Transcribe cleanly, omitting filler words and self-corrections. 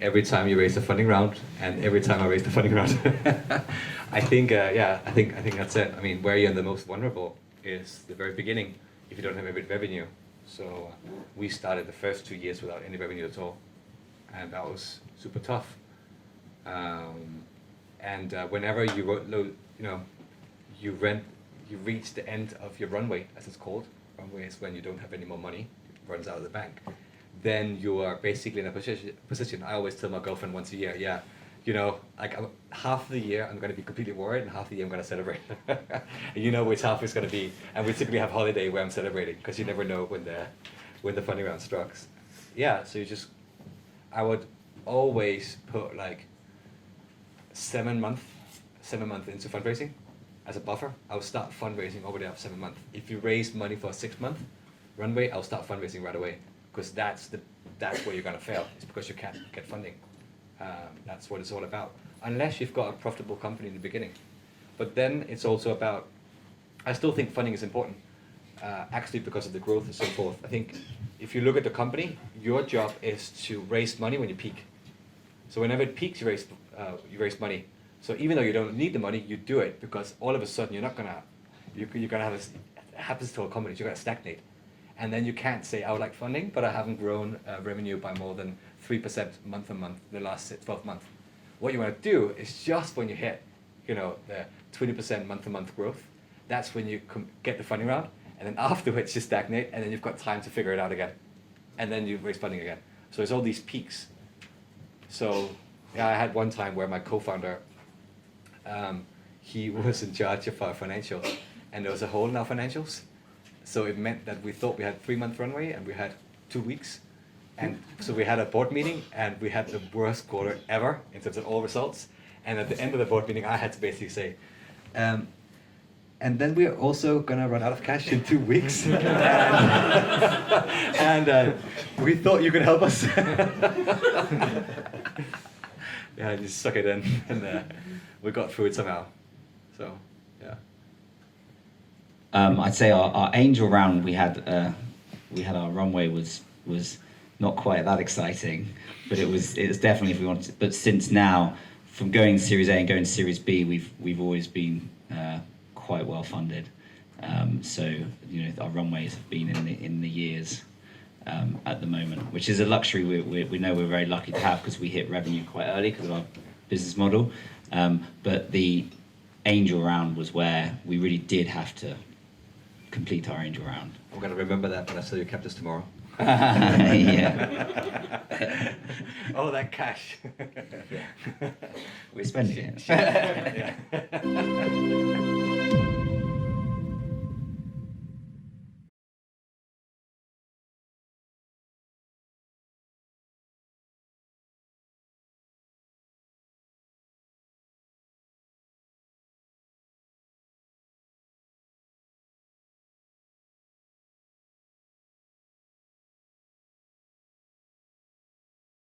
every time you raise the funding round, and every time I raise the funding round. I think, I think that's it. I mean, where you're the most vulnerable is the very beginning, if you don't have any revenue. So we started the first 2 years without any revenue at all, and that was super tough. Whenever you reach the end of your runway, as it's called. Runway is when you don't have any more money, it runs out of the bank. Then you are basically in a position. I always tell my girlfriend once a year, like half the year I'm going to be completely worried, and half the year I'm going to celebrate. Which half is going to be, and we typically have holiday where I'm celebrating, because you never know when the funding round strikes. Yeah, so I would always put like 7 months into fundraising as a buffer. I would start fundraising already after 7 months. If you raise money for a 6-month runway, I'll start fundraising right away, because that's where you're going to fail. It's because you can't get funding. That's what it's all about, unless you've got a profitable company in the beginning. But then it's also about, I still think funding is important, actually because of the growth and so forth. I think if you look at the company, your job is to raise money when you peak. So whenever it peaks, you raise money. So even though you don't need the money, you do it, because all of a sudden you're gonna have this, it happens to all companies, you're gonna stagnate. And then you can't say, I would like funding, but I haven't grown revenue by more than 3% month on month the last 12 months. What you want to do is just when you hit, the 20% month to month growth, that's when you get the funding round, and then afterwards you stagnate, and then you've got time to figure it out again, and then you raise funding again. So it's all these peaks. So yeah, I had one time where my co-founder, he was in charge of our financials, and there was a hole in our financials. So it meant that we thought we had 3-month runway, and we had 2 weeks. And so we had a board meeting, and we had the worst quarter ever in terms of all results. And at the end of the board meeting, I had to basically say, and then we're also gonna run out of cash in 2 weeks. and we thought you could help us. Yeah, just suck it in, and we got through it somehow. So, yeah. I'd say our angel round we had our runway was not quite that exciting, but it was definitely, if we wanted to, but since now, from going to Series A and going to Series B, we've always been quite well funded. So our runways have been in the years at the moment, which is a luxury we know we're very lucky to have, because we hit revenue quite early because of our business model. But the angel round was where we really did have to complete our angel round. I'm going to remember that when I sell you Capdesk tomorrow. Yeah. Oh, that cash. We're spending it. Yeah.